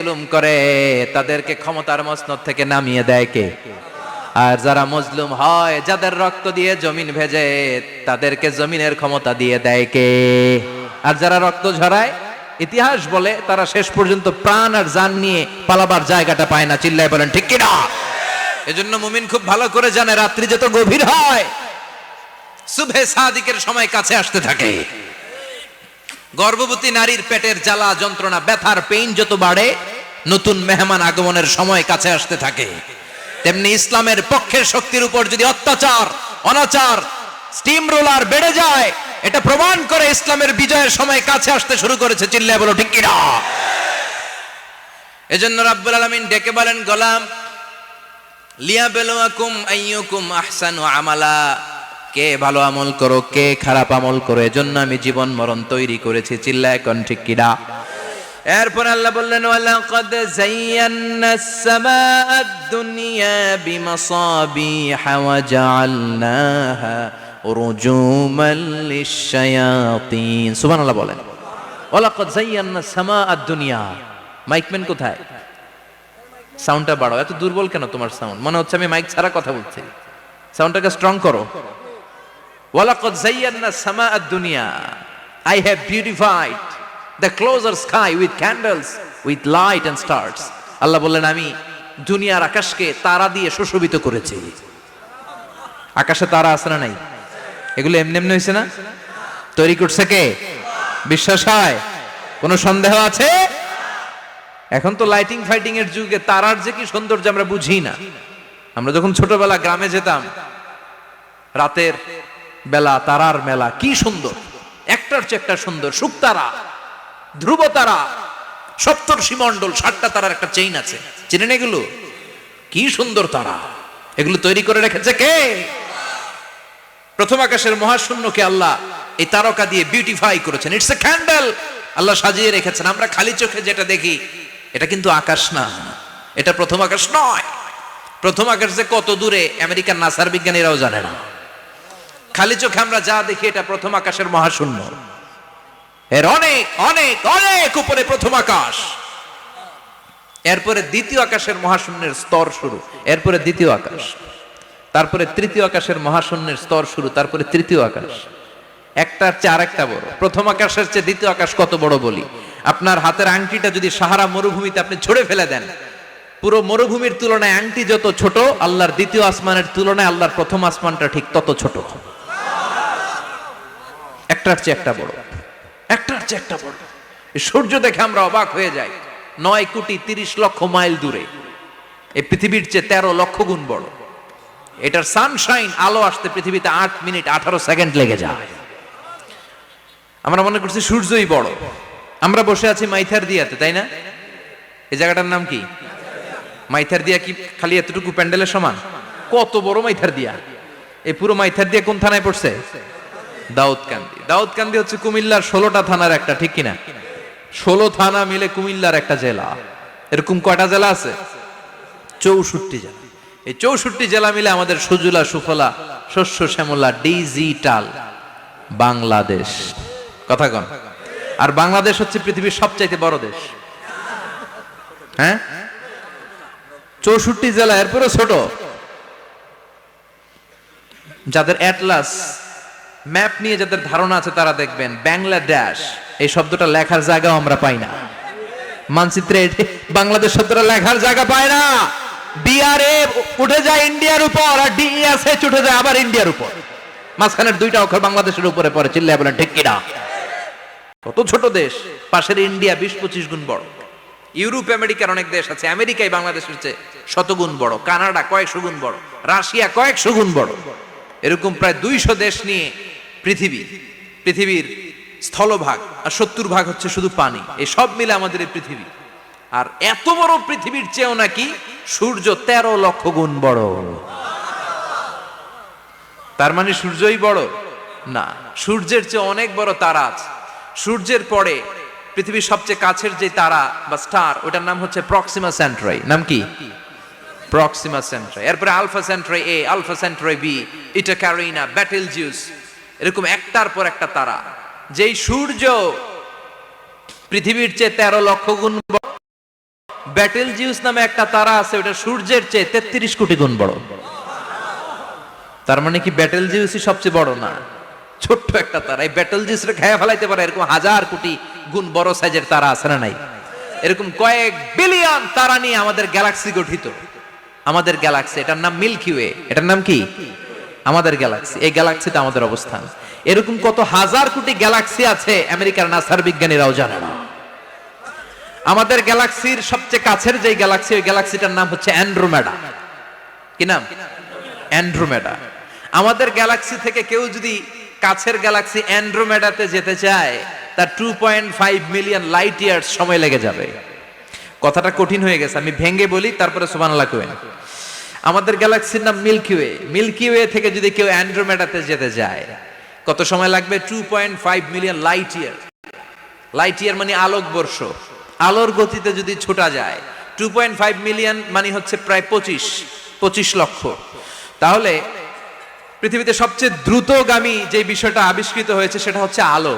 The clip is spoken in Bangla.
জুলুম করে তাদেরকে ক্ষমতার মসনদ থেকে নামিয়ে দেয় কে? আর যারা মজলুম হয়, যাদের রক্ত দিয়ে জমিন ভেজে, তাদেরকে জমিনের ক্ষমতা দিয়ে দেয় কে? আর যারা রক্ত ঝরায়, ইতিহাস বলে তারা শেষ পর্যন্ত প্রাণ আর জান নিয়ে পালাবার জায়গাটা পায় না। চিল্লায় বলেন ঠিক কিনা? এজন্য মুমিন খুব ভালো করে জানে রাত্রি যত গভীর হয়, সুবহে সাদিকের সময় কাছে আসতে থাকে। গর্ভবতী নারীর পেটের জ্বালা যন্ত্রণা ব্যথার পেইন যত বাড়ে, নতুন মেহমান আগমনের সময় কাছে আসতে থাকে। তেমনি ইসলামের পক্ষের শক্তির উপর যদি অত্যাচার, অনাচার, স্টিম রোলার বেড়ে যায়, এটা প্রমাণ করে ইসলামের বিজয়ের সময় কাছে আসতে শুরু করেছে। চিল্লায় বলো ঠিক কিনা? এজন্য রাব্বুল আলামিন ডেকে বলেন, গোলাম লিয়াবলুয়াকুম আইয়ুকুম আহসানু আমালা, কে ভালো আমল করো, কে খারাপ আমল করো, এজন্য আমি জীবন মরণ তৈরি করেছি। চিল্লায় কোন ঠিক কিনা? এরপর আল্লাহ বললেন, ওয়ালাকাদ যায়্যানাস সামাআদ দুনিয়া বিমাসাবিহা ওয়া জাআলনাহা রুজুমান লিশ-শায়াতিন। সুবহানাল্লাহ বলেন। ওয়ালাকাদ যায়্যানাস সামাআদ দুনিয়া। মাইকম্যান কোথায়? সাউন্ডটা বাড়াও। এত দুর্বল কেন তোমার সাউন্ড? মনে হচ্ছে আমি মাইক ছাড়া কথা বলছি। সাউন্ডটাকে স্ট্রং করো। ওয়ালাকাদ যায়্যানাস সামাআদ দুনিয়া, I have beautified the closer sky with candles, with light and stars. আল্লাহ বললেন, আমি দুনিয়ার আকাশকে তারা দিয়ে সুশোভিত করেছি। আকাশে তারা আছে না নাই? এগুলো এমনি এমনি হয়েছে না? তৈরি করছে কে? বিশ্বাস হয়? কোনো সন্দেহ আছে? এখন তো লাইটিং ফাইটিং এর যুগে তারার যে কি সৌন্দর্য আমরা বুঝি না। আমরা যখন ছোটবেলা গ্রামে যেতাম, রাতের বেলা তারার মেলা, কি সুন্দর, একটার চেয়ে একটা সুন্দর। শুকতারা, ধ্রুব তারা, সপ্তর্ষি মণ্ডল, 7টা তারার একটা চেইন আছে, চেনেন এগুলো? কি সুন্দর তারা! এগুলো তৈরি করে রেখেছে কে? প্রথম আকাশের মহাশূন্যকে আল্লাহ এই তারকা দিয়ে বিউটিফাই করেছেন। It's a candle. আল্লাহ সাজিয়ে রেখেছেন। আমরা খালি চোখে যেটা দেখি, এটা কিন্তু আকাশ না, এটা প্রথম আকাশ নয়। প্রথম আকাশ যে কত দূরে আমেরিকার নাসার বিজ্ঞানীরাও জানে না। খালি চোখে আমরা যা দেখি, এটা প্রথম আকাশের মহাশূন্য। এর অনেক অনেক অনেক উপরে প্রথম আকাশ। এরপরে দ্বিতীয় আকাশের মহাশূন্যের স্তর শুরু, এরপরে দ্বিতীয় আকাশ, তারপরে তৃতীয় আকাশের মহাশূন্যের স্তর শুরু, তারপরে তৃতীয় আকাশ। একটার চেয়ে আরেকটা বড়। প্রথম আকাশের চেয়ে দ্বিতীয় আকাশ কত বড় বলি, আপনার হাতের আংটিটা যদি সাহারা মরুভূমিতে আপনি ছুঁড়ে ফেলে দেন, পুরো মরুভূমির তুলনায় আংটি যত ছোট, আল্লাহর দ্বিতীয় আসমানের তুলনায় আল্লাহর প্রথম আসমানটা ঠিক তত ছোট। একটার চেয়ে একটা বড়, একটার চেয়ে একটা বড়। সূর্য দেখে আমরা অবাক হয়ে যাই। 9,30,00,000 মাইল দূরে, এই পৃথিবীর চেয়ে 13 লক্ষ গুণ বড়। এটার সানশাইন, আলো আসতে পৃথিবীতে 8 মিনিট 18 সেকেন্ড লেগে যায়। আমরা মনে করছি সূর্যই বড়। আমরা বসে আছি মাইথার দিয়াতে, তাই না? এই জায়গাটার নাম কি? মাইথার দিয়া। কি খালি এতটুকু প্যান্ডেলের সমান? কত বড় মাইথার দিয়া! এই পুরো মাইথার দিয়া কোন থানায় পড়ছে? দাউদকান্দি। দাউদকান্দি হচ্ছে কুমিল্লার 16টা থানার একটা, ঠিক কিনা? 16 থানা মিলে কুমিল্লার একটা জেলা। এরকম কয়টা জেলা আছে? 64 জেলা। এই 64 জেলা মিলে আমাদের সুজলা সুফলা শস্য শ্যামলা ডিজিটাল বাংলাদেশ। কথা কন। আর বাংলাদেশ হচ্ছে পৃথিবীর সবচাইতে বড় দেশ। হ্যাঁ, 64 জেলা, এরপরে ছোট। যাদের অ্যাটলাস ম্যাপ নিয়ে যাদের ধারণা আছে, তারা দেখবেন বাংলাদেশ এই শব্দটা লেখার জায়গাও আমরা পাই না। মানচিত্রে বাংলাদেশ শব্দটা লেখার জায়গা পায় না। বিআরএ উঠে যায় ইন্ডিয়ার উপর, আর ডিএসএইচ উঠে যায় আবার ইন্ডিয়ার উপর। মাঝখানের 2টা অক্ষর বাংলাদেশের উপরে পড়ে। চিল্লায় বলেন ঠিক কিনা? কত ছোট দেশ। পাশের ইন্ডিয়া 20-25 গুণ বড়। ইউরোপ আমেরিকার অনেক দেশ আছে, আমেরিকায় বাংলাদেশের চেয়ে 100 গুণ বড়। কানাডা কয়েকশো গুণ বড়। রাশিয়া কয়েকশো গুণ বড়। এরকম প্রায় 200 দেশ নিয়ে পৃথিবীর স্থলভাগ, আর 70% হচ্ছে শুধু পানি। এই সব মিলে আমাদের এই পৃথিবী। আর এত বড় পৃথিবীর চেয়েও নাকি সূর্য 13 লক্ষ গুণ বড়। তার মানে সূর্যই বড় না, সূর্যের চেয়ে অনেক বড় তারা আছে। সূর্যের পরে পৃথিবীর সবচেয়ে কাছের যে তারা বা স্টার, ওটার নাম হচ্ছে প্রক্সিমা সেন্ট্রাই। নাম কি? প্রক্সিমা সেন্ট্রাই। এরপরে আলফা সেন্ট্রাই এ, আলফা সেন্ট্রাই বি, ইটা ক্যারিনা, ব্যাটেলজিউস, এরকম একটার পর একটা তারা। যেই সূর্য পৃথিবীর চেয়ে 13 লক্ষ গুণ ব্যাটেল জিউস নামে একটা তারা আছে, ওটা সূর্যের চেয়ে 33 কোটি গুণ বড়। তার মানে কি ব্যাটেল জিউসই সবচেয়ে বড় না, ছোট্ট একটা তারা। এই ব্যাটেল জিউসরে খেয়ে ফেলাইতে পারে এরকম হাজার কোটি গুণ বড় সাইজের তারা আছে না নাই? এরকম কয়েক বিলিয়ন তারা নিয়ে আমাদের গ্যালাক্সি গঠিত। আমাদের গ্যালাক্সি, এটার নাম মিল্কি ওয়ে। এটার নাম কি? আমাদের গ্যালাক্সি। এই গ্যালাক্সিতে আমাদের অবস্থান। এরকম কত হাজার কোটি গ্যালাক্সি আছে আমেরিকার নাসার বিজ্ঞানীরাও জানে না। আমাদের গ্যালাক্সির সবচেয়ে কাছের যে গ্যালাক্সি, ওই গ্যালাক্সিটার নাম হচ্ছে অ্যান্ড্রোমেডা। কি নাম? অ্যান্ড্রোমেডা। আমাদের গ্যালাক্সি থেকে কেউ যদি কাছের গ্যালাক্সি অ্যান্ড্রোমেডাতে যেতে চায়, তার 2.5 মিলিয়ন লাইট ইয়ার্স সময় লেগে যাবে। কথাটা কঠিন হয়ে গেছে, আমি ভেঙে বলি, তারপরে সুবহানাল্লাহ কইবেন। আমাদের গ্যালাক্সির নাম মিল্কি ওয়ে। মিল্কি ওয়ে থেকে যদি কেউ অ্যান্ড্রোমেডাতে যেতে যায়, কত সময় লাগবে? 2.5 million light year. Light year মানে আলোক বর্ষ। আলোর গতিতে যদি ছোটা যায়, 2.5 মিলিয়ন মানে হচ্ছে প্রায় 25 লক্ষ। তাহলে পৃথিবীতে সবচেয়ে দ্রুতগামী যে বিষয়টা আবিষ্কৃত হয়েছে সেটা হচ্ছে আলো।